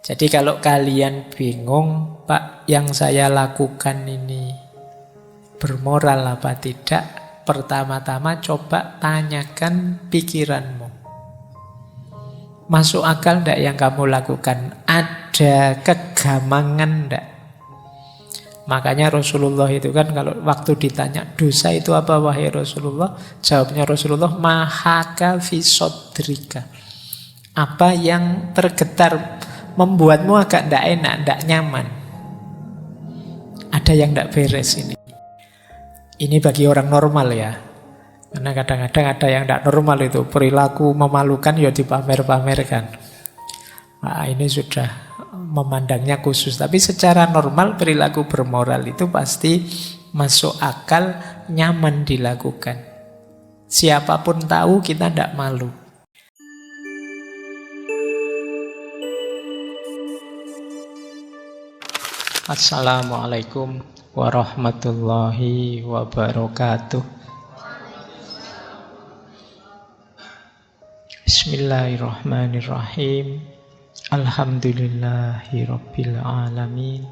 Jadi kalau kalian bingung, Pak, yang saya lakukan ini bermoral apa tidak, pertama-tama coba tanyakan pikiranmu. Masuk akal enggak yang kamu lakukan? Ada kegamangan enggak? Makanya Rasulullah itu kan kalau waktu ditanya dosa itu apa wahai Rasulullah, jawabnya Rasulullah, mahaka fi sodrika. Apa yang tergetar membuatmu agak tidak enak, tidak nyaman. Ada yang tidak beres ini. Ini bagi orang normal ya. Karena kadang-kadang ada yang tidak normal itu. Perilaku memalukan ya dipamer-pamerkan. Nah, ini sudah memandangnya khusus. Tapi secara normal perilaku bermoral itu pasti masuk akal, nyaman dilakukan. Siapapun tahu kita tidak malu. Assalamualaikum warahmatullahi wabarakatuh. Bismillahirrahmanirrahim. Alhamdulillahi rabbil alamin.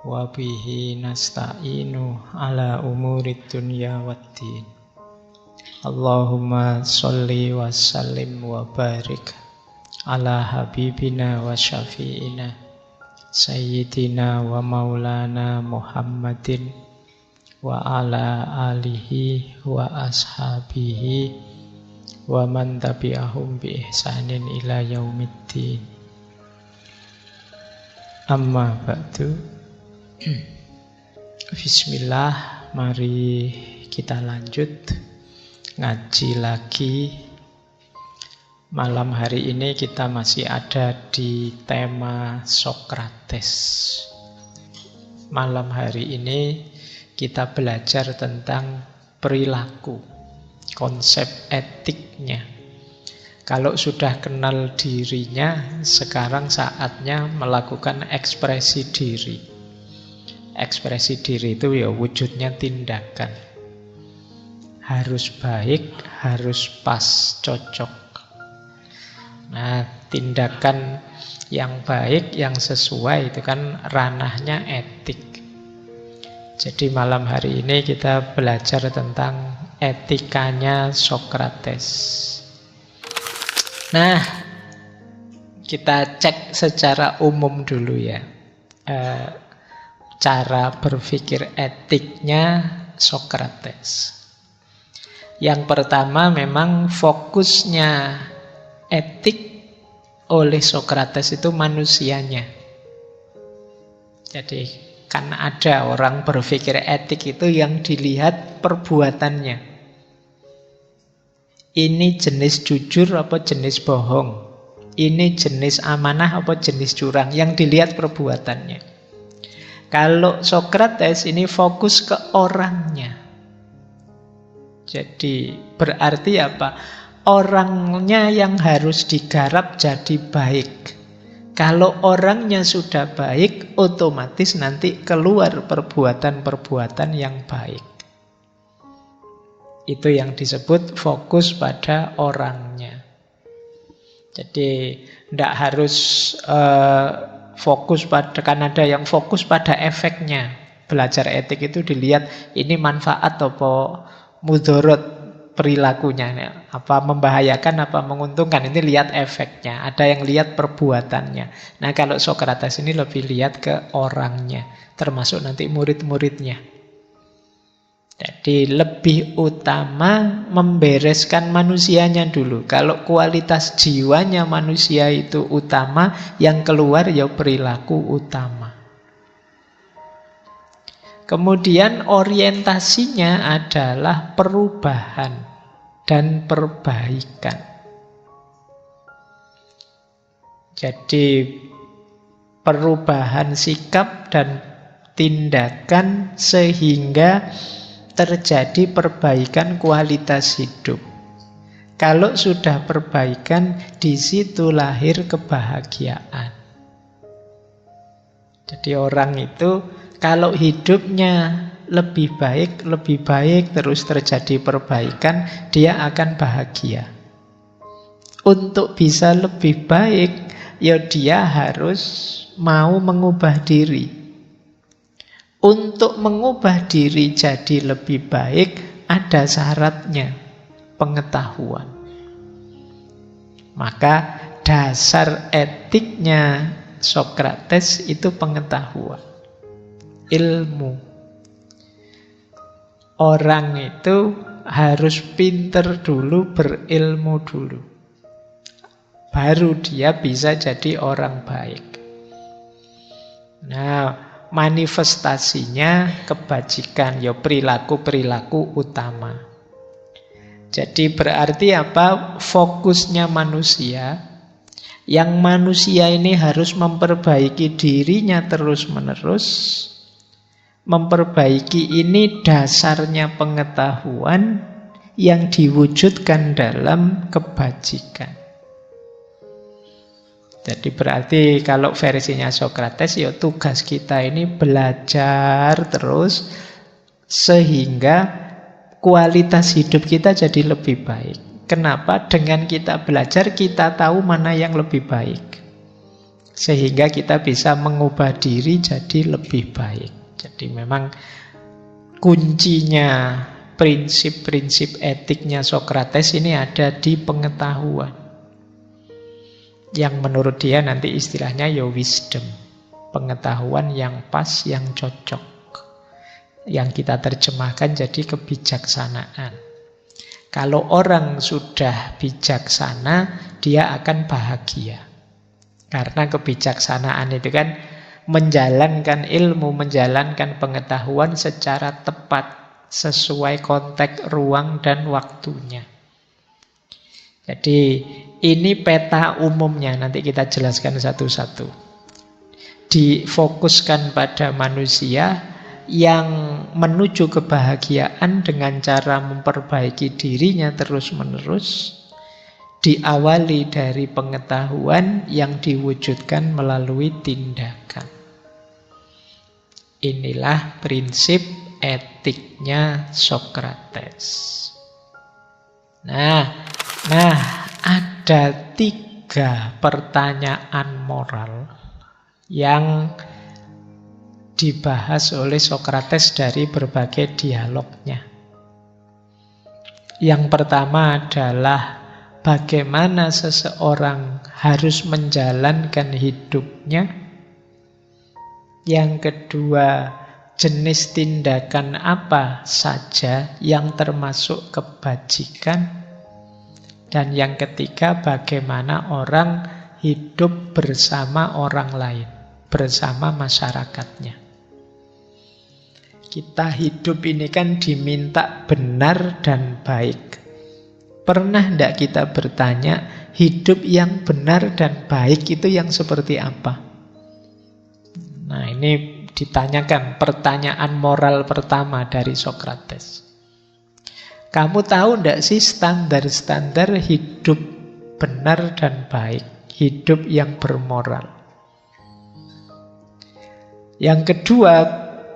Wa bihi nasta'inu ala umurid dunya waddin. Allahumma sholli wa sallim wa barik ala habibina wa syafi'ina Sayyidina wa maulana Muhammadin wa ala alihi wa ashabihi wa man tabi'ahum bi ihsanin ila yaumiddin. Amma ba'du. Bismillah, mari kita lanjut ngaji lagi. Malam hari ini kita masih ada di tema Sokrates. Malam hari ini kita belajar tentang perilaku, konsep etiknya. Kalau sudah kenal dirinya, sekarang saatnya melakukan ekspresi diri. Ekspresi diri itu ya wujudnya tindakan. Harus baik, harus pas, cocok. Nah, tindakan yang baik, yang sesuai itu kan ranahnya etik. Jadi malam hari ini kita belajar tentang etikanya Sokrates. Nah, kita cek secara umum dulu ya, cara berpikir etiknya Sokrates. Yang pertama memang fokusnya etik oleh Sokrates itu manusianya. Jadi kan ada orang berpikir etik itu yang dilihat perbuatannya. Ini jenis jujur apa jenis bohong? Ini jenis amanah apa jenis curang? Yang dilihat perbuatannya. Kalau Sokrates ini fokus ke orangnya. Jadi berarti apa? Orangnya yang harus digarap jadi baik. Kalau orangnya sudah baik, otomatis nanti keluar perbuatan-perbuatan yang baik. Itu yang disebut fokus pada orangnya. Jadi tidak harus fokus pada, kan ada yang fokus pada efeknya. Belajar etik itu dilihat ini manfaat atau mudorot perilakunya, apa membahayakan apa menguntungkan, ini lihat efeknya. Ada yang lihat perbuatannya. Nah kalau Sokrates ini lebih lihat ke orangnya, termasuk nanti murid-muridnya. Jadi lebih utama membereskan manusianya dulu. Kalau kualitas jiwanya manusia itu utama, yang keluar ya perilaku utama. Kemudian orientasinya adalah perubahan dan perbaikan. Jadi perubahan sikap dan tindakan sehingga terjadi perbaikan kualitas hidup. Kalau sudah perbaikan, di situ lahir kebahagiaan. Jadi orang itu kalau hidupnya lebih baik, terus terjadi perbaikan, dia akan bahagia. Untuk bisa lebih baik, ya dia harus mau mengubah diri. Untuk mengubah diri jadi lebih baik, ada syaratnya, pengetahuan. Maka dasar etiknya Sokrates itu pengetahuan, ilmu. Orang itu harus pinter dulu, berilmu dulu. Baru dia bisa jadi orang baik. Nah, manifestasinya kebajikan, ya perilaku-perilaku utama. Jadi berarti apa? Fokusnya manusia. Yang manusia ini harus memperbaiki dirinya terus-menerus. Memperbaiki ini dasarnya pengetahuan yang diwujudkan dalam kebajikan. Jadi berarti kalau versinya Sokrates, ya tugas kita ini belajar terus sehingga kualitas hidup kita jadi lebih baik. Kenapa? Dengan kita belajar, kita tahu mana yang lebih baik. Sehingga kita bisa mengubah diri jadi lebih baik. Jadi memang kuncinya prinsip-prinsip etiknya Sokrates ini ada di pengetahuan. Yang menurut dia nanti istilahnya ya wisdom. Pengetahuan yang pas, yang cocok. Yang kita terjemahkan jadi kebijaksanaan. Kalau orang sudah bijaksana, dia akan bahagia. Karena kebijaksanaan itu kan menjalankan ilmu, menjalankan pengetahuan secara tepat, sesuai konteks ruang dan waktunya. Jadi ini peta umumnya, nanti kita jelaskan satu-satu. Difokuskan pada manusia yang menuju kebahagiaan dengan cara memperbaiki dirinya terus-menerus, diawali dari pengetahuan yang diwujudkan melalui tindakan. Inilah prinsip etiknya Sokrates. Nah, ada 3 pertanyaan moral yang dibahas oleh Sokrates dari berbagai dialognya. Yang pertama adalah bagaimana seseorang harus menjalankan hidupnya. Yang kedua, jenis tindakan apa saja yang termasuk kebajikan. Dan yang ketiga, bagaimana orang hidup bersama orang lain, bersama masyarakatnya. Kita hidup ini kan diminta benar dan baik. Pernah tidak kita bertanya, hidup yang benar dan baik itu yang seperti apa? Nah, ini ditanyakan pertanyaan moral pertama dari Sokrates. Kamu tahu tidak sih standar-standar hidup benar dan baik, hidup yang bermoral? Yang kedua,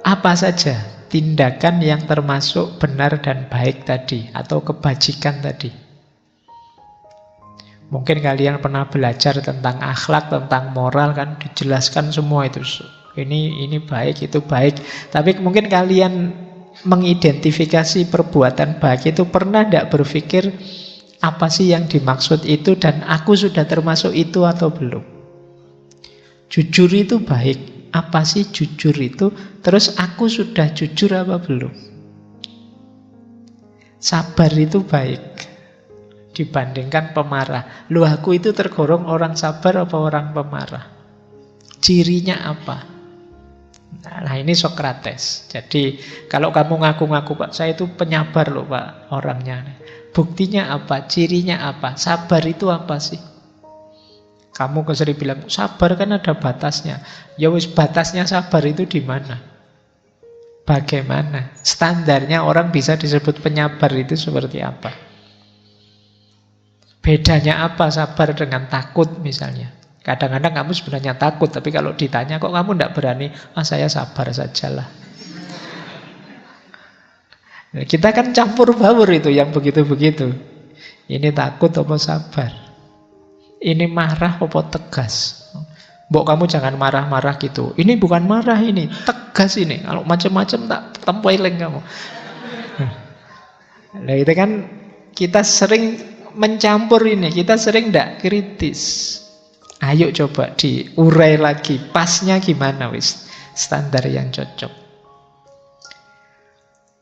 apa saja tindakan yang termasuk benar dan baik tadi, atau kebajikan tadi? Mungkin kalian pernah belajar tentang akhlak, tentang moral, kan dijelaskan semua itu. Ini baik, itu baik. Tapi mungkin kalian mengidentifikasi perbuatan baik itu pernah tidak berpikir apa sih yang dimaksud itu dan aku sudah termasuk itu atau belum? Jujur itu baik. Apa sih jujur itu? Terus aku sudah jujur apa belum? Sabar itu baik dibandingkan pemarah. Loh, aku itu tergolong orang sabar apa orang pemarah? Cirinya apa? Nah, ini Sokrates. Jadi kalau kamu ngaku-ngaku, Pak, saya itu penyabar loh, Pak, orangnya. Buktinya apa? Cirinya apa? Sabar itu apa sih? Kamu sering bilang, sabar kan ada batasnya. Ya wis, batasnya sabar itu di mana? Bagaimana? Standarnya orang bisa disebut penyabar itu seperti apa? Bedanya apa sabar dengan takut misalnya? Kadang-kadang kamu sebenarnya takut, tapi kalau ditanya kok kamu tidak berani? Saya sabar sajalah. Kita kan campur baur itu yang begitu-begitu. Ini takut apa sabar? Ini marah apa tegas? Mbok kamu jangan marah-marah gitu. Ini bukan marah ini, tegas ini. Kalau macam-macam tak tempeleng kamu. Nah, itu kan kita sering mencampur ini, kita sering tidak kritis. Ayo coba diurai lagi, pasnya gimana wis, standar yang cocok.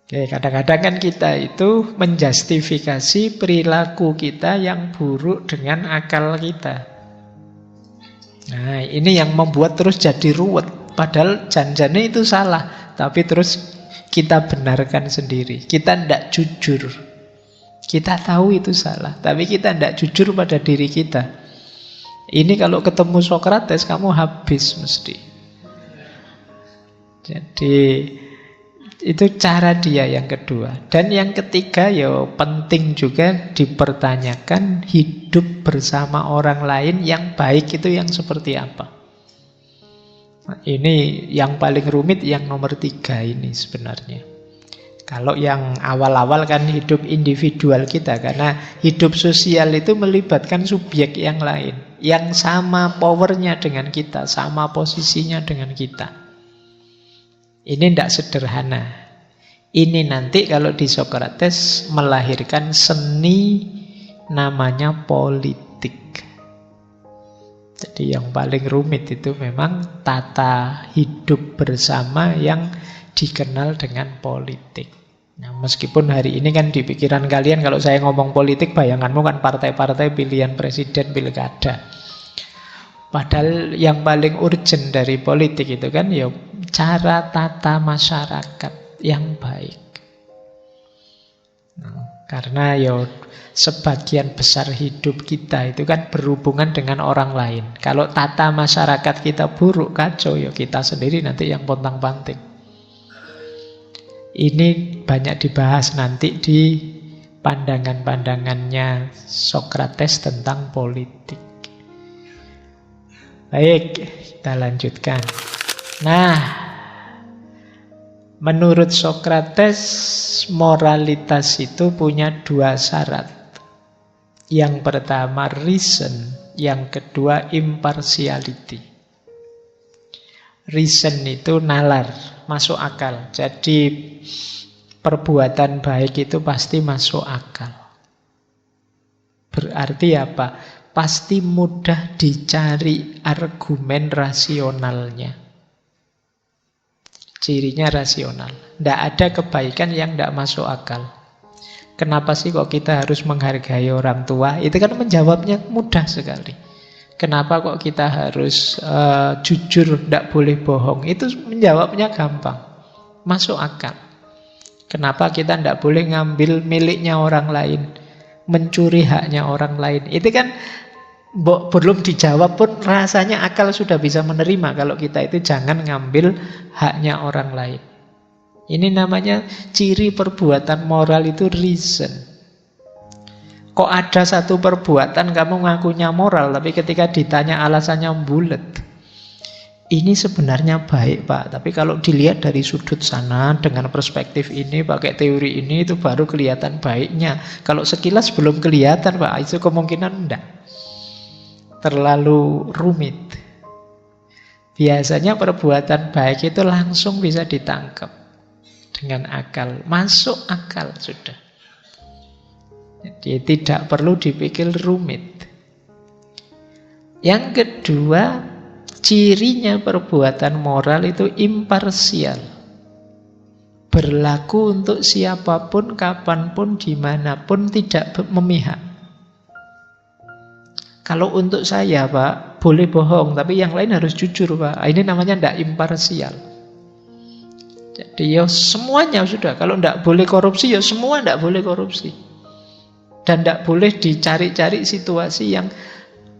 Oke, kadang-kadang kan kita itu menjustifikasi perilaku kita yang buruk dengan akal kita. Nah, ini yang membuat terus jadi ruwet. Padahal janjinya itu salah, tapi terus kita benarkan sendiri. Kita tidak jujur. Kita tahu itu salah, tapi kita tidak jujur pada diri kita. Ini kalau ketemu Sokrates, kamu habis mesti. Jadi itu cara dia yang kedua. Dan yang ketiga, ya penting juga dipertanyakan hidup bersama orang lain yang baik itu yang seperti apa. Nah, ini yang paling rumit yang nomor 3 ini sebenarnya. Kalau yang awal-awal kan hidup individual kita, karena hidup sosial itu melibatkan subjek yang lain, yang sama powernya dengan kita, sama posisinya dengan kita. Ini tidak sederhana. Ini nanti kalau di Sokrates melahirkan seni namanya politik. Jadi yang paling rumit itu memang tata hidup bersama yang dikenal dengan politik. Nah, meskipun hari ini kan di pikiran kalian kalau saya ngomong politik, bayanganmu kan partai-partai pilihan presiden, pilkada. Padahal yang paling urgent dari politik itu kan ya cara tata masyarakat yang baik. Nah, karena ya sebagian besar hidup kita itu kan berhubungan dengan orang lain. Kalau tata masyarakat kita buruk, kacau, ya kita sendiri nanti yang pontang-panting. Ini banyak dibahas nanti di pandangan-pandangannya Sokrates tentang politik. Baik, kita lanjutkan. Nah, menurut Sokrates, moralitas itu punya 2 syarat. Yang pertama reason, yang kedua impartiality. Reason itu nalar, masuk akal. Jadi perbuatan baik itu pasti masuk akal. Berarti apa? Pasti mudah dicari argumen rasionalnya. Cirinya rasional. Tidak ada kebaikan yang tidak masuk akal. Kenapa sih kok kita harus menghargai orang tua? Itu kan menjawabnya mudah sekali. Kenapa kok kita harus jujur, tidak boleh bohong? Itu menjawabnya gampang. Masuk akal. Kenapa kita tidak boleh ngambil miliknya orang lain? Mencuri haknya orang lain. Itu kan belum dijawab pun rasanya akal sudah bisa menerima kalau kita itu jangan ngambil haknya orang lain. Ini namanya ciri perbuatan moral itu reason. Kok ada satu perbuatan kamu ngakunya moral, tapi ketika ditanya alasannya bulet. Ini sebenarnya baik, Pak, tapi kalau dilihat dari sudut sana dengan perspektif ini, pakai teori ini, itu baru kelihatan baiknya. Kalau sekilas belum kelihatan, Pak, itu kemungkinan enggak. Terlalu rumit. Biasanya perbuatan baik itu langsung bisa ditangkap dengan akal, masuk akal sudah. Jadi tidak perlu dipikir rumit. Yang kedua, cirinya perbuatan moral itu imparsial. Berlaku untuk siapapun, kapanpun, dimanapun, tidak memihak. Kalau untuk saya, Pak, boleh bohong, tapi yang lain harus jujur, Pak. Ini namanya tidak imparsial. Jadi ya semuanya sudah. Kalau tidak boleh korupsi, ya semua tidak boleh korupsi. Dan tidak boleh dicari-cari situasi yang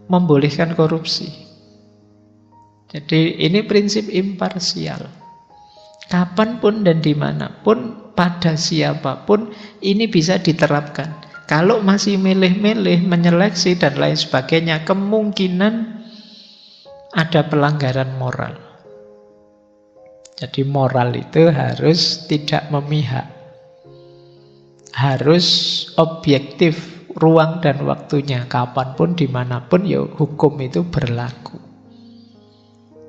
membolehkan korupsi. Jadi ini prinsip imparsial. Kapanpun dan dimanapun, pada siapapun, ini bisa diterapkan. Kalau masih milih-milih, menyeleksi dan lain sebagainya, kemungkinan ada pelanggaran moral. Jadi moral itu harus tidak memihak. Harus objektif ruang dan waktunya. Kapanpun, dimanapun, ya hukum itu berlaku.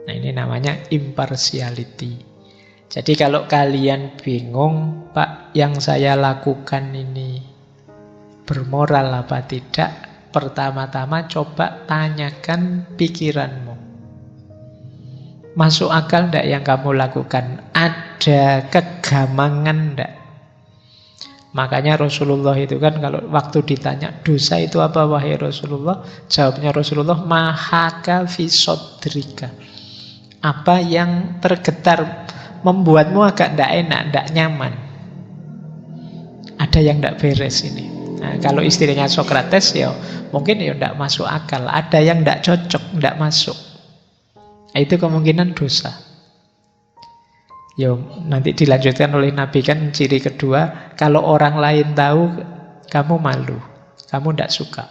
Nah, ini namanya impartiality. Jadi kalau kalian bingung, Pak, yang saya lakukan ini bermoral apa tidak, pertama-tama coba tanyakan pikiranmu. Masuk akal enggak yang kamu lakukan? Ada kegamangan enggak? Makanya Rasulullah itu kan kalau waktu ditanya dosa itu apa wahai Rasulullah, jawabnya Rasulullah, mahaka fi sodrika. Apa yang tergetar membuatmu agak tidak enak, tidak nyaman. Ada yang tidak beres ini. Nah, kalau istilahnya Sokrates ya mungkin ya tidak masuk akal. Ada yang tidak cocok, tidak masuk. Itu kemungkinan dosa. Ya nanti dilanjutkan oleh Nabi kan ciri kedua, kalau orang lain tahu kamu malu, kamu tidak suka.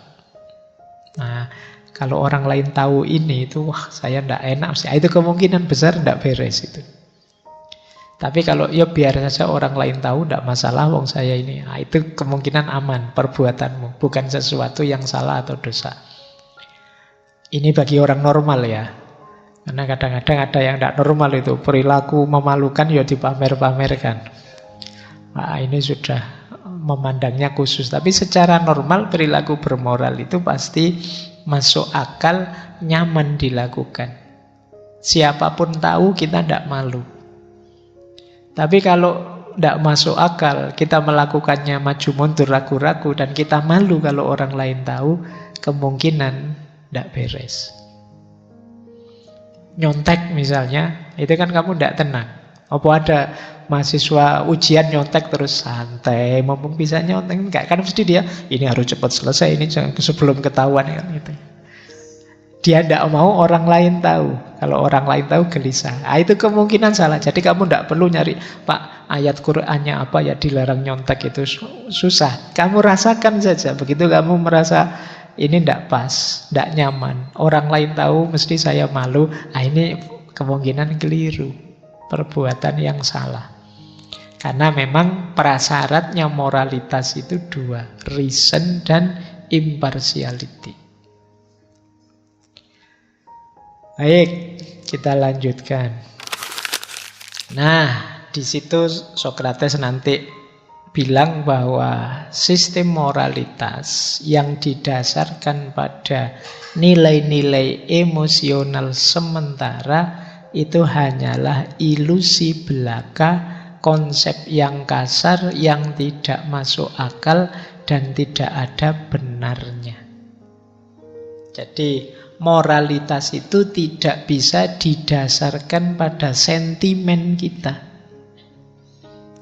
Nah, kalau orang lain tahu ini itu wah saya tidak enak sih. Itu kemungkinan besar tidak beres itu. Tapi kalau ya biar saja orang lain tahu tidak masalah wong saya ini. Nah, itu kemungkinan aman perbuatanmu, bukan sesuatu yang salah atau dosa. Ini bagi orang normal ya. Karena kadang-kadang ada yang tidak normal itu, perilaku memalukan ya dipamer-pamerkan. Nah, ini sudah memandangnya khusus. Tapi secara normal perilaku bermoral itu pasti masuk akal, nyaman dilakukan. Siapapun tahu kita tidak malu. Tapi kalau tidak masuk akal, kita melakukannya maju mundur, ragu-ragu, dan kita malu kalau orang lain tahu, kemungkinan tidak beres. Nyontek misalnya, itu kan kamu tidak tenang. Apa ada mahasiswa ujian nyontek terus santai, mumpung bisa nyontek, enggak kan mesti dia ini harus cepat selesai, ini jangan sebelum ketahuan kan gitu. Dia tidak mau orang lain tahu. Kalau orang lain tahu gelisah. Nah, itu kemungkinan salah. Jadi kamu tidak perlu nyari, Pak, ayat Qur'annya apa ya dilarang nyontek itu susah. Kamu rasakan saja. Begitu kamu merasa ini tidak pas, tidak nyaman, orang lain tahu mesti saya malu. Nah, ini kemungkinan keliru, perbuatan yang salah. Karena memang prasyaratnya moralitas itu dua, reason dan impartiality. Baik, kita lanjutkan. Nah, di situ Sokrates nanti bilang bahwa sistem moralitas yang didasarkan pada nilai-nilai emosional sementara itu hanyalah ilusi belaka, konsep yang kasar, yang tidak masuk akal dan tidak ada benarnya. Jadi moralitas itu tidak bisa didasarkan pada sentimen kita,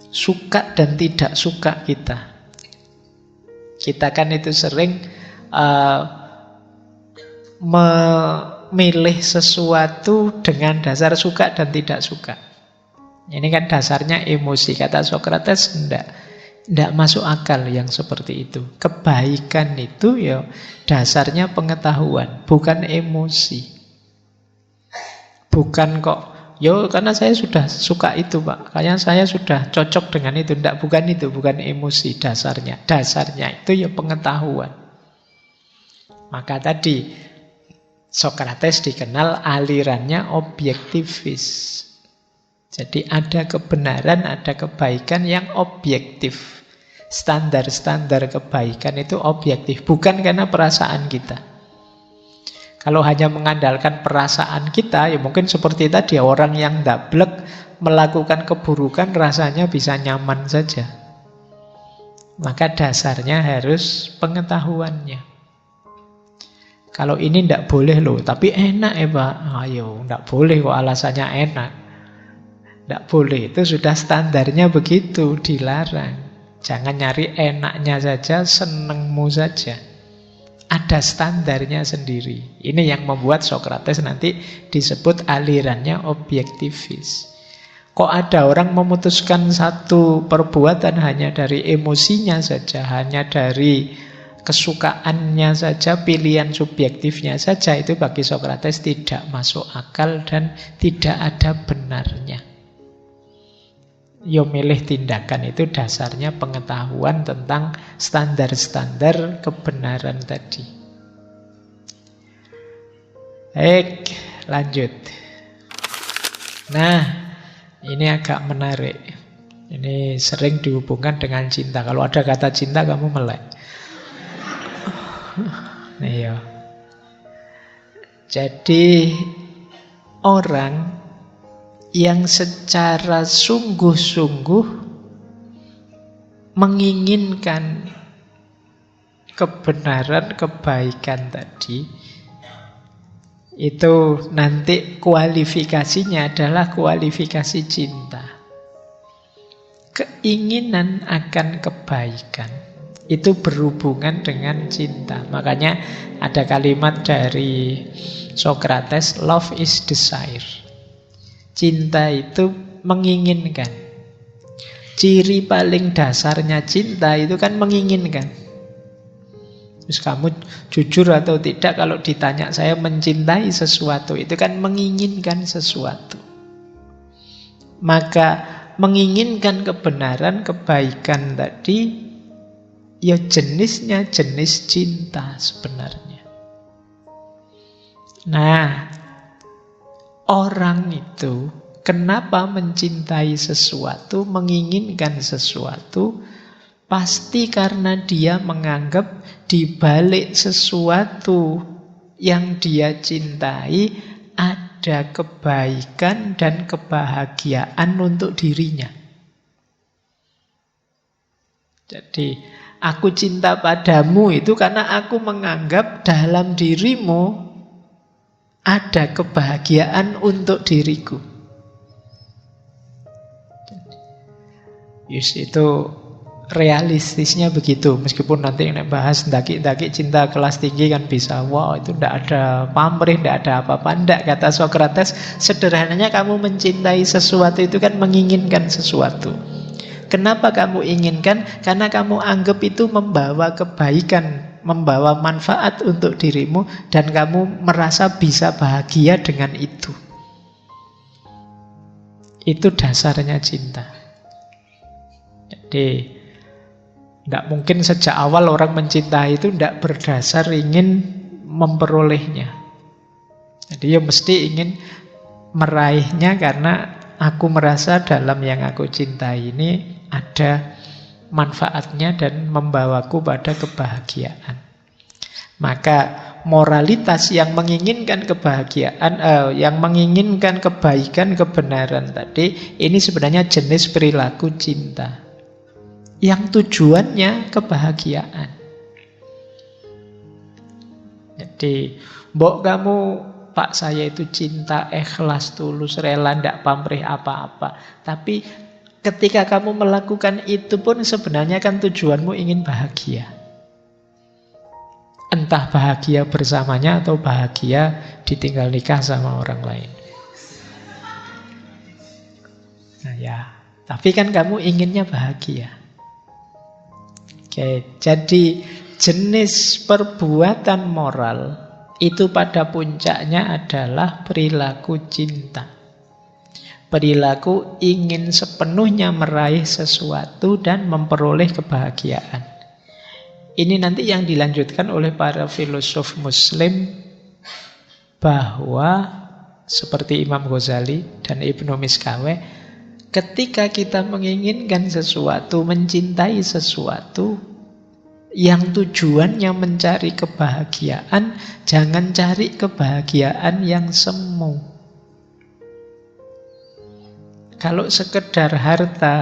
suka dan tidak suka kita. Kita kan itu sering memilih sesuatu dengan dasar suka dan tidak suka. Ini kan dasarnya emosi. Kata Sokrates tidak masuk akal yang seperti itu. Kebaikan itu ya dasarnya pengetahuan, bukan emosi. Bukan kok, yo karena saya sudah suka itu Pak, kayaknya saya sudah cocok dengan itu. Tidak, bukan itu, bukan emosi dasarnya. Dasarnya itu ya pengetahuan. Maka tadi Sokrates dikenal alirannya objektivis. Jadi ada kebenaran, ada kebaikan yang objektif. Standar-standar kebaikan itu objektif, bukan karena perasaan kita. Kalau hanya mengandalkan perasaan kita, ya mungkin seperti tadi orang yang dablek melakukan keburukan rasanya bisa nyaman saja. Maka dasarnya harus pengetahuannya. Kalau ini tidak boleh loh, tapi enak ya Pak. Ayo, tidak boleh kok alasannya enak. Tidak boleh, itu sudah standarnya begitu, dilarang. Jangan nyari enaknya saja, senengmu saja. Ada standarnya sendiri. Ini yang membuat Sokrates nanti disebut alirannya objektivis. Kok ada orang memutuskan satu perbuatan hanya dari emosinya saja, hanya dari kesukaannya saja, pilihan subjektifnya saja, itu bagi Sokrates tidak masuk akal dan tidak ada benarnya. Yo milih tindakan itu dasarnya pengetahuan tentang standar-standar kebenaran tadi. Baik, lanjut. Nah, ini agak menarik. Ini sering dihubungkan dengan cinta. Kalau ada kata cinta kamu melek. Iya. Jadi orang yang secara sungguh-sungguh menginginkan kebenaran, kebaikan tadi, itu nanti kualifikasinya adalah kualifikasi cinta. Keinginan akan kebaikan itu berhubungan dengan cinta. Makanya ada kalimat dari Socrates, love is desire. Cinta itu menginginkan. Ciri paling dasarnya cinta itu kan menginginkan. Terus kamu jujur atau tidak kalau ditanya saya mencintai sesuatu, itu kan menginginkan sesuatu. Maka menginginkan kebenaran, kebaikan tadi, ya jenisnya jenis cinta sebenarnya. Nah, orang itu kenapa mencintai sesuatu, menginginkan sesuatu, pasti karena dia menganggap di balik sesuatu yang dia cintai ada kebaikan dan kebahagiaan untuk dirinya. Jadi, aku cinta padamu itu karena aku menganggap dalam dirimu ada kebahagiaan untuk diriku. Yes, itu realistisnya begitu. Meskipun nanti yang bahas daki-daki cinta kelas tinggi kan bisa, wow itu tidak ada pamrih, tidak ada apa-apa. Tidak, kata Socrates, sederhananya kamu mencintai sesuatu itu kan menginginkan sesuatu. Kenapa kamu inginkan? Karena kamu anggap itu membawa kebaikan, membawa manfaat untuk dirimu, dan kamu merasa bisa bahagia dengan itu. Itu dasarnya cinta. Jadi tidak mungkin sejak awal orang mencintai itu tidak berdasar ingin memperolehnya. Jadi ya mesti ingin meraihnya karena aku merasa dalam yang aku cintai ini ada manfaatnya dan membawaku pada kebahagiaan. Maka moralitas yang menginginkan kebahagiaan, yang menginginkan kebaikan, kebenaran tadi, ini sebenarnya jenis perilaku cinta yang tujuannya kebahagiaan. Jadi, mbok kamu, Pak, saya itu cinta, ikhlas, tulus, rela, ndak pamrih apa-apa. Tapi ketika kamu melakukan itu pun sebenarnya kan tujuanmu ingin bahagia. Entah bahagia bersamanya atau bahagia ditinggal nikah sama orang lain. Nah ya, tapi kan kamu inginnya bahagia. Oke, jadi jenis perbuatan moral itu pada puncaknya adalah perilaku cinta. Perilaku ingin sepenuhnya meraih sesuatu dan memperoleh kebahagiaan. Ini nanti yang dilanjutkan oleh para filosof Muslim, bahwa seperti Imam Ghazali dan Ibnu Miskaweh, ketika kita menginginkan sesuatu, mencintai sesuatu, yang tujuannya mencari kebahagiaan, jangan cari kebahagiaan yang semu. Kalau sekedar harta,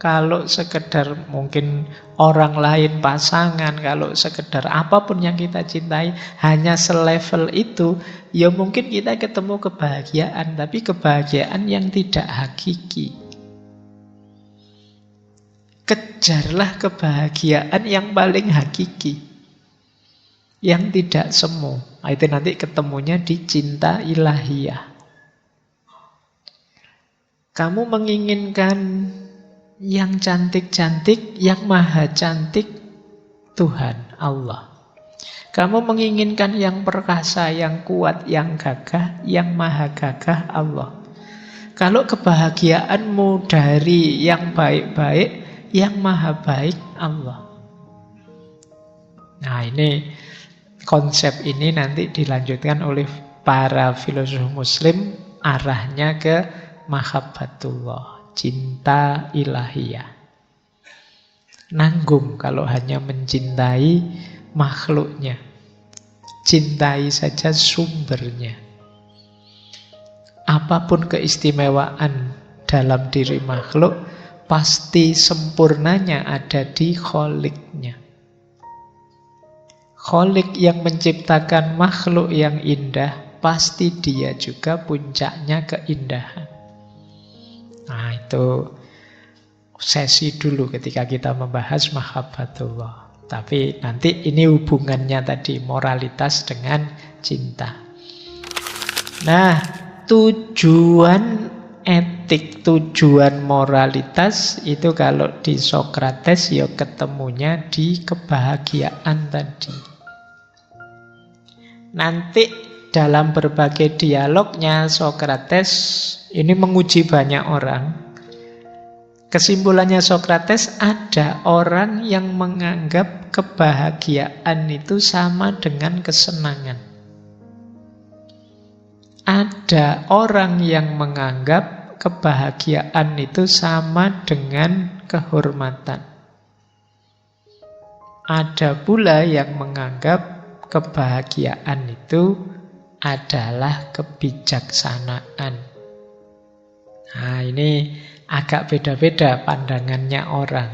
kalau sekedar mungkin orang lain, pasangan, kalau sekedar apapun yang kita cintai, hanya selevel itu, ya mungkin kita ketemu kebahagiaan, tapi kebahagiaan yang tidak hakiki. Kejarlah kebahagiaan yang paling hakiki, yang tidak semu. Itu nanti ketemunya di cinta ilahiyah. Kamu menginginkan yang cantik-cantik, yang maha cantik, Tuhan, Allah. Kamu menginginkan yang perkasa, yang kuat, yang gagah, yang maha gagah, Allah. Kalau kebahagiaanmu dari yang baik-baik, yang maha baik, Allah. Nah ini, konsep ini nanti dilanjutkan oleh para filosof Muslim, arahnya ke mahabbatullah, cinta ilahiyah. Nanggung kalau hanya mencintai makhluknya. Cintai saja sumbernya. Apapun keistimewaan dalam diri makhluk, pasti sempurnanya ada di kholiknya. Kholik yang menciptakan makhluk yang indah, pasti dia juga puncaknya keindahan. Nah, itu sesi dulu ketika kita membahas mahabbatullah. Tapi nanti ini hubungannya tadi, moralitas dengan cinta. Nah, tujuan etik, tujuan moralitas itu kalau di Sokrates ya ketemunya di kebahagiaan tadi. Nanti dalam berbagai dialognya Sokrates ini menguji banyak orang. Kesimpulannya Sokrates, ada orang yang menganggap kebahagiaan itu sama dengan kesenangan. Ada orang yang menganggap kebahagiaan itu sama dengan kehormatan. Ada pula yang menganggap kebahagiaan itu adalah kebijaksanaan. Nah, ini agak beda-beda pandangannya orang.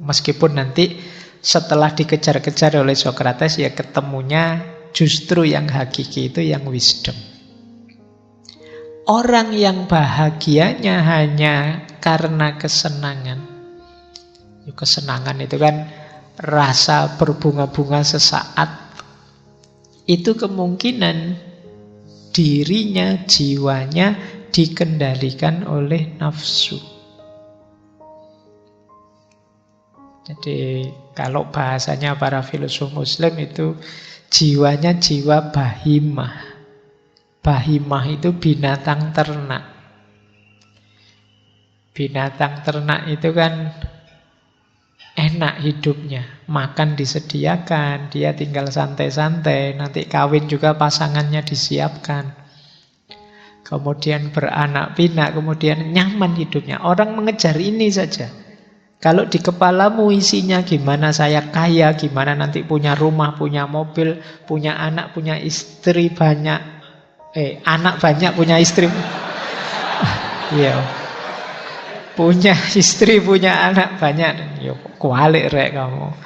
Meskipun nanti setelah dikejar-kejar oleh Sokrates, ya ketemunya justru yang hakiki itu yang wisdom. Orang yang bahagianya hanya karena kesenangan. Kesenangan itu kan rasa berbunga-bunga sesaat. Itu kemungkinan dirinya, jiwanya dikendalikan oleh nafsu. Jadi kalau bahasanya para filosof Muslim itu jiwanya jiwa bahimah. Bahimah itu binatang ternak. Binatang ternak itu kan enak hidupnya. Makan disediakan, dia tinggal santai-santai. Nanti kawin juga pasangannya disiapkan. Kemudian beranak pinak, kemudian nyaman hidupnya. Orang mengejar ini saja. Kalau di kepalamu isinya gimana saya kaya, gimana nanti punya rumah, punya mobil, punya anak, punya istri banyak. Anak banyak, punya istri. Iya. Punya istri, punya anak banyak. Yo, kualik rek kamu.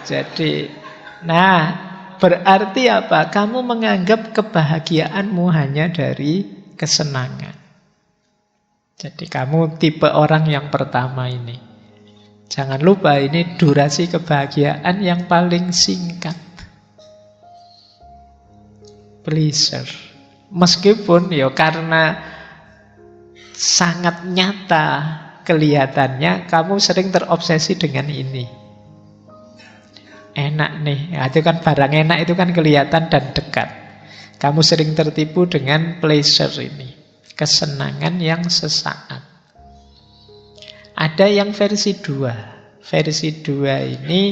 Jadi, nah, berarti apa? Kamu menganggap kebahagiaanmu hanya dari kesenangan. Jadi kamu tipe orang yang pertama ini. Jangan lupa ini durasi kebahagiaan yang paling singkat. Pleasure. Meskipun ya karena sangat nyata kelihatannya, kamu sering terobsesi dengan ini. Enak nih, ya, itu kan barang enak itu kan kelihatan dan dekat. Kamu sering tertipu dengan pleasure ini, kesenangan yang sesaat. Ada yang versi 2. Versi 2 ini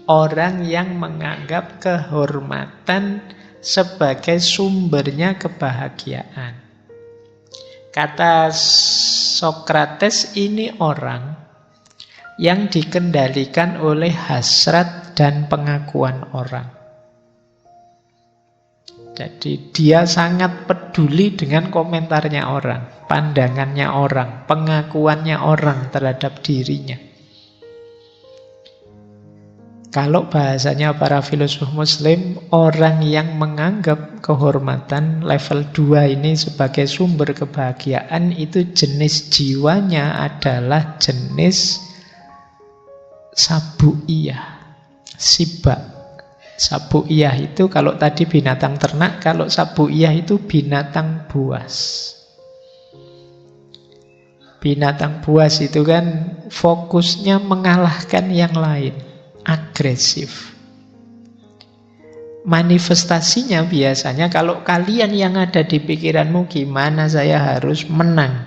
orang yang menganggap kehormatan sebagai sumbernya kebahagiaan. Kata Sokrates, ini orang yang dikendalikan oleh hasrat dan pengakuan orang. Jadi dia sangat peduli dengan komentarnya orang, pandangannya orang, pengakuannya orang terhadap dirinya. Kalau bahasanya para filosof Muslim, orang yang menganggap kehormatan level 2 ini sebagai sumber kebahagiaan, itu jenis jiwanya adalah jenis sabu'iyah, sibak. Sabu'iyah itu kalau tadi binatang ternak, kalau sabu'iyah itu binatang buas. Binatang buas itu kan fokusnya mengalahkan yang lain, agresif. Manifestasinya biasanya kalau kalian yang ada di pikiranmu, gimana saya harus menang,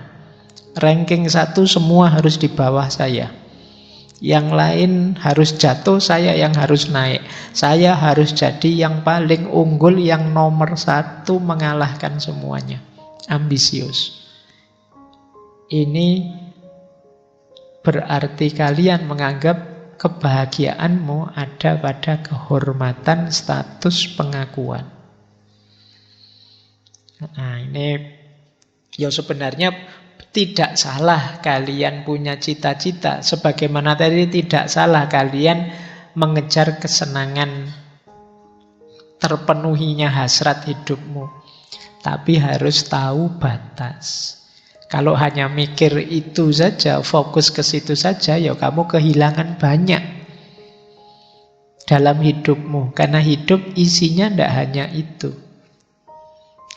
ranking 1 semua harus di bawah saya, yang lain harus jatuh, saya yang harus naik, saya harus jadi yang paling unggul, yang nomor 1 mengalahkan semuanya. Ambisius. Ini berarti kalian menganggap kebahagiaanmu ada pada kehormatan, status, pengakuan. Nah, ini ya sebenarnya tidak salah kalian punya cita-cita. Sebagaimana tadi tidak salah kalian mengejar kesenangan, terpenuhinya hasrat hidupmu. Tapi harus tahu batas. Kalau hanya mikir itu saja, fokus ke situ saja, ya kamu kehilangan banyak dalam hidupmu. Karena hidup isinya tidak hanya itu.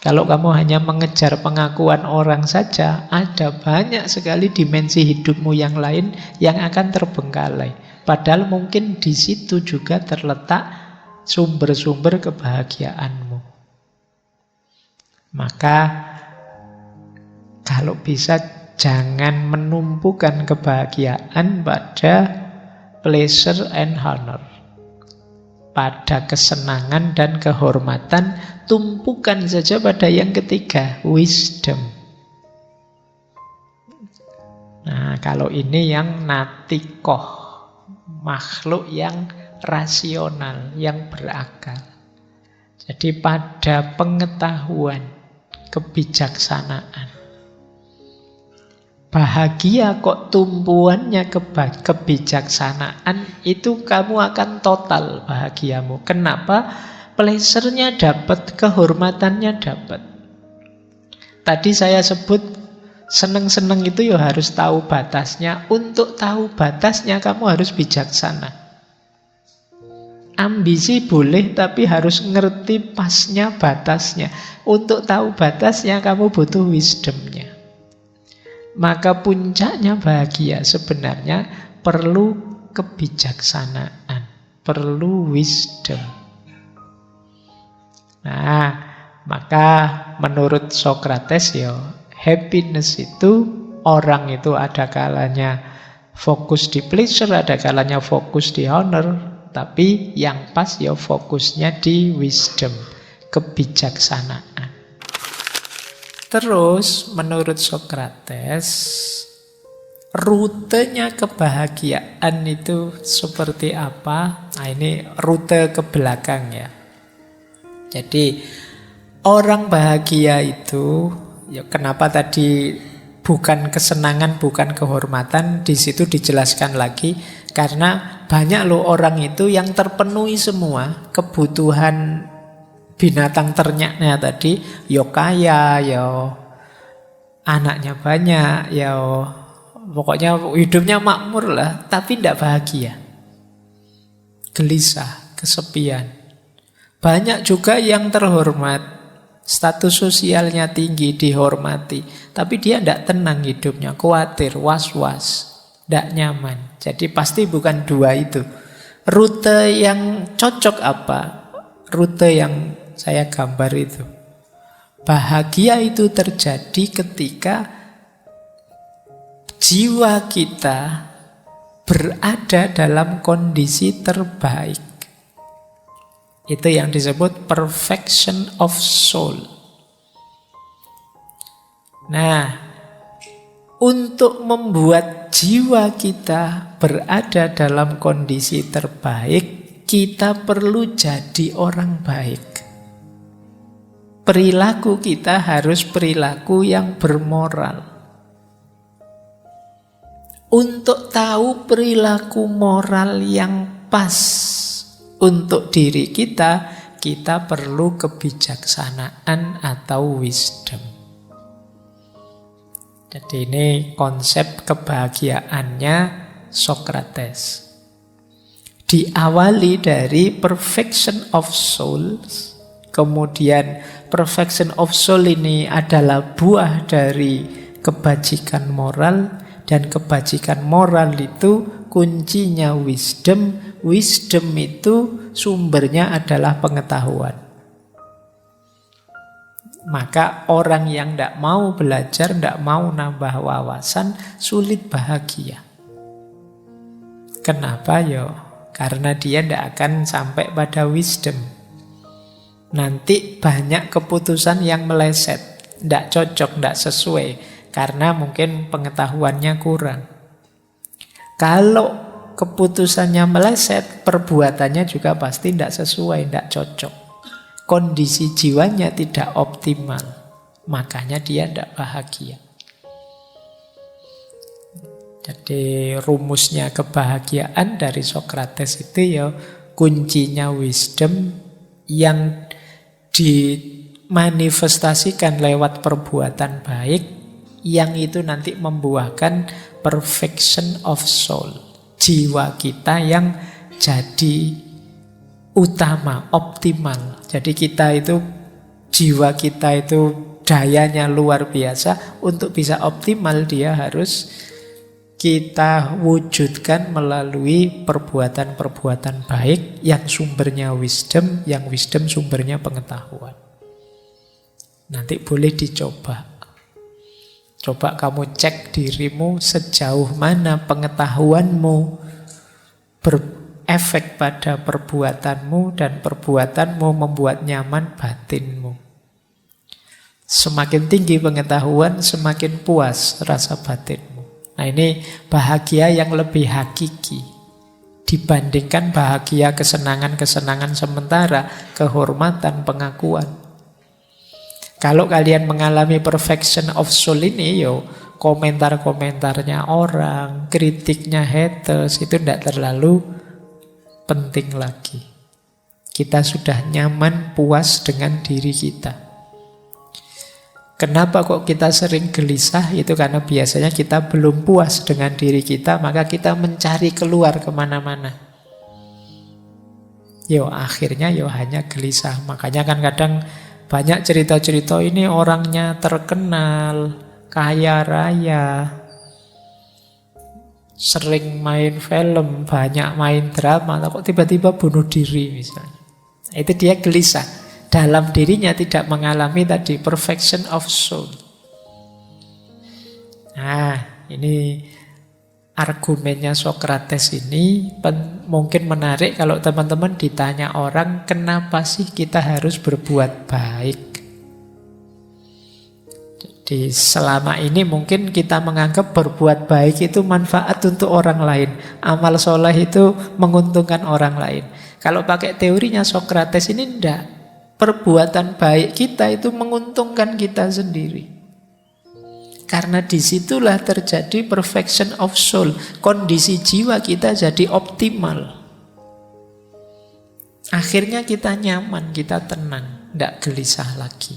Kalau kamu hanya mengejar pengakuan orang saja, ada banyak sekali dimensi hidupmu yang lain yang akan terbengkalai. Padahal mungkin di situ juga terletak sumber-sumber kebahagiaanmu. Maka kalau bisa jangan menumpukan kebahagiaan pada pleasure and honor. Pada kesenangan dan kehormatan, tumpukan saja pada yang ketiga, wisdom. Nah, kalau ini yang natikoh, makhluk yang rasional, yang berakal. Jadi pada pengetahuan, kebijaksanaan. Bahagia kok tumpuannya kebijaksanaan, itu kamu akan total bahagiamu. Kenapa? Pleasure-nya dapat, kehormatannya dapat. Tadi saya sebut seneng-seneng itu ya harus tahu batasnya. Untuk tahu batasnya kamu harus bijaksana. Ambisi boleh, tapi harus ngerti pasnya, batasnya. Untuk tahu batasnya kamu butuh wisdomnya. Maka puncaknya bahagia sebenarnya perlu kebijaksanaan, perlu wisdom. Nah, maka menurut Socrates ya, happiness itu orang itu ada kalanya fokus di pleasure, ada kalanya fokus di honor, tapi yang pas ya fokusnya di wisdom, kebijaksanaan. Terus menurut Socrates, rutenya kebahagiaan itu seperti apa? Nah, ini rute ke belakang ya. Jadi orang bahagia itu, ya kenapa tadi bukan kesenangan, bukan kehormatan, di situ dijelaskan lagi. Karena banyak loh orang itu yang terpenuhi semua kebutuhan binatang ternaknya tadi, yo kaya, yo anaknya banyak, yo pokoknya hidupnya makmur lah, tapi tidak bahagia. Gelisah, kesepian. Banyak juga yang terhormat, status sosialnya tinggi, dihormati, tapi dia tidak tenang hidupnya, khawatir, was-was, tidak nyaman. Jadi pasti bukan dua itu. Rute yang cocok apa? Rute yang saya gambar itu. Bahagia itu terjadi ketika jiwa kita berada dalam kondisi terbaik. Itu yang disebut perfection of soul. Nah, untuk membuat jiwa kita berada dalam kondisi terbaik, kita perlu jadi orang baik. Perilaku kita harus perilaku yang bermoral. Untuk tahu perilaku moral yang pas untuk diri kita, kita perlu kebijaksanaan atau wisdom. Jadi ini konsep kebahagiaannya Socrates. Diawali dari perfection of souls, kemudian perfection of soul ini adalah buah dari kebajikan moral, dan kebajikan moral itu kuncinya wisdom. Wisdom itu sumbernya adalah pengetahuan. Maka orang yang tidak mau belajar, tidak mau nambah wawasan, sulit bahagia. Kenapa ya? Karena dia tidak akan sampai pada wisdom. Nanti banyak keputusan yang meleset, tidak cocok, tidak sesuai. karena mungkin pengetahuannya kurang. Kalau keputusannya meleset, perbuatannya juga pasti tidak sesuai, tidak cocok. Kondisi jiwanya tidak optimal, makanya dia tidak bahagia. Jadi rumusnya kebahagiaan dari Socrates itu ya kuncinya wisdom yang dimanifestasikan lewat perbuatan baik, yang itu nanti membuahkan perfection of soul. Jiwa kita yang jadi utama, optimal. Jadi jiwa kita itu dayanya luar biasa. Untuk bisa optimal dia harus kita wujudkan melalui perbuatan-perbuatan baik yang sumbernya wisdom, yang wisdom sumbernya pengetahuan. Nanti boleh dicoba. Coba kamu cek dirimu sejauh mana pengetahuanmu berefek pada perbuatanmu dan perbuatanmu membuat nyaman batinmu. Semakin tinggi pengetahuan, semakin puas rasa batinmu. Nah, ini bahagia yang lebih hakiki dibandingkan bahagia kesenangan-kesenangan sementara, kehormatan, pengakuan. Kalau kalian mengalami perfection of soul ini, komentar-komentarnya orang, kritiknya haters, itu tidak terlalu penting lagi. Kita sudah nyaman, puas dengan diri kita. Kenapa kok kita sering gelisah? Itu karena biasanya kita belum puas dengan diri kita, maka kita mencari keluar kemana-mana. Akhirnya hanya gelisah. Makanya kan kadang banyak cerita-cerita ini orangnya terkenal, kaya raya, sering main film, banyak main drama, kok tiba-tiba bunuh diri misalnya. Itu dia gelisah. Dalam dirinya tidak mengalami tadi perfection of soul. Nah, ini argumennya Socrates ini mungkin menarik kalau teman-teman ditanya orang, kenapa sih kita harus berbuat baik? Jadi selama ini mungkin kita menganggap berbuat baik itu manfaat untuk orang lain. Amal soleh itu menguntungkan orang lain. Kalau pakai teorinya Socrates ini enggak. Perbuatan baik kita itu menguntungkan kita sendiri. Karena disitulah terjadi perfection of soul. Kondisi jiwa kita jadi optimal. Akhirnya kita nyaman, kita tenang, tidak gelisah lagi.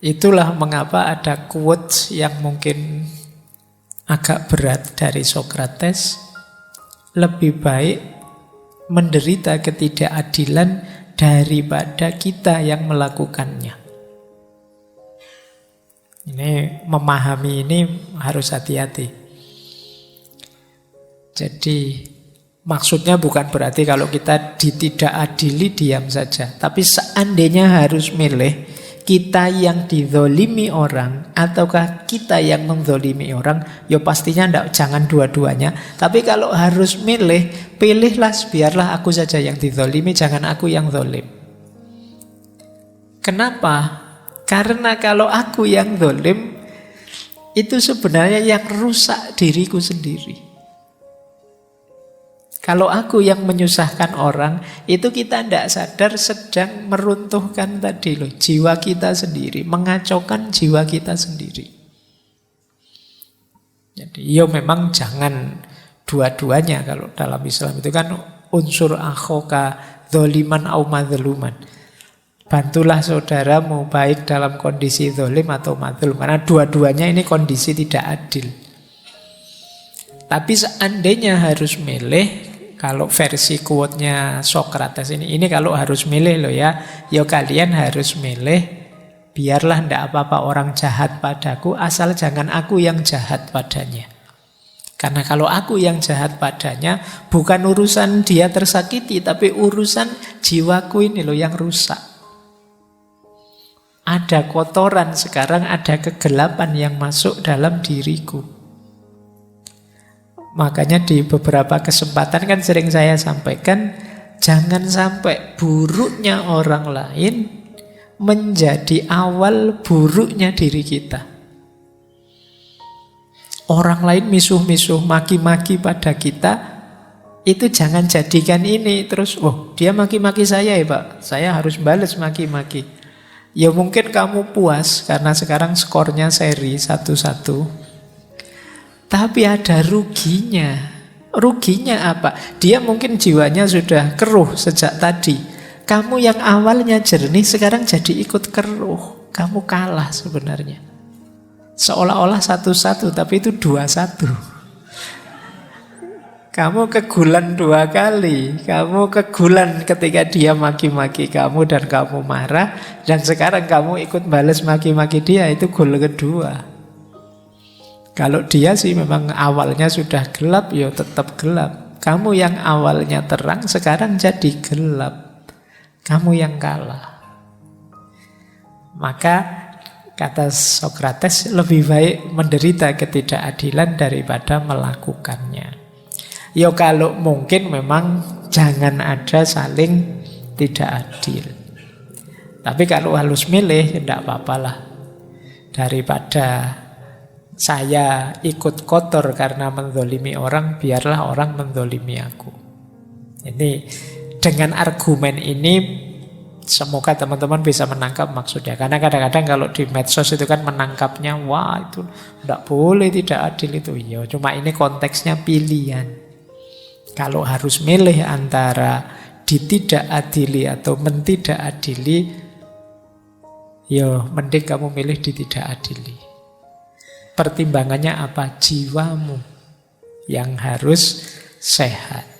Itulah mengapa ada quotes yang mungkin agak berat dari Socrates. Lebih baik menderita ketidakadilan daripada kita yang melakukannya. Ini memahami ini harus hati-hati. Jadi maksudnya bukan berarti kalau kita ditidakadili diam saja. Tapi seandainya harus milih, kita yang dizolimi orang ataukah kita yang menzolimi orang, pastinya jangan dua-duanya. Tapi kalau harus milih, pilihlah biarlah aku saja yang dizolimi, jangan aku yang zolim. Kenapa? Karena kalau aku yang zolim, itu sebenarnya yang rusak diriku sendiri. Kalau aku yang menyusahkan orang, itu kita tidak sadar sedang meruntuhkan tadi jiwa kita sendiri, mengacaukan jiwa kita sendiri. Jadi memang jangan dua-duanya. Kalau dalam Islam itu kan unsur akhoka dzoliman au madzluman. Bantulah saudaramu baik dalam kondisi zolim atau madzlum. Karena dua-duanya ini kondisi tidak adil. Tapi seandainya harus milih, kalau versi quote-nya Socrates ini kalau harus milih kalian harus milih, biarlah tidak apa-apa orang jahat padaku, asal jangan aku yang jahat padanya. Karena kalau aku yang jahat padanya, bukan urusan dia tersakiti, tapi urusan jiwaku ini yang rusak. Ada kotoran sekarang, ada kegelapan yang masuk dalam diriku. Makanya di beberapa kesempatan kan sering saya sampaikan, jangan sampai buruknya orang lain menjadi awal buruknya diri kita. Orang lain misuh-misuh, maki-maki pada kita, itu jangan jadikan ini terus, oh dia maki-maki saya ya Pak, saya harus balas maki-maki. Ya mungkin kamu puas karena sekarang skornya seri 1-1. Tapi ada ruginya. Ruginya apa? Dia mungkin jiwanya sudah keruh sejak tadi. Kamu yang awalnya jernih sekarang jadi ikut keruh. Kamu kalah sebenarnya. Seolah-olah 1-1 tapi itu 2-1. Kamu kegulan 2 kali. Kamu kegulan ketika dia maki-maki kamu dan kamu marah. Dan sekarang kamu ikut balas maki-maki dia. Itu gol kedua. Kalau dia sih memang awalnya sudah gelap, ya tetap gelap. Kamu yang awalnya terang sekarang jadi gelap. Kamu yang kalah. Maka kata Sokrates, lebih baik menderita ketidakadilan daripada melakukannya. Ya kalau mungkin memang jangan ada saling tidak adil. Tapi kalau halus milih, ya tidak apa-apalah. Daripada saya ikut kotor karena menzolimi orang, biarlah orang menzolimi aku. Ini dengan argumen ini semoga teman-teman bisa menangkap maksudnya. Karena kadang-kadang kalau di medsos itu kan menangkapnya, wah itu tidak boleh tidak adil itu. Ya, cuma ini konteksnya pilihan. Kalau harus milih antara ditidakadili atau mentidakadili, ya mending kamu milih ditidakadili. Pertimbangannya apa? Jiwamu yang harus sehat.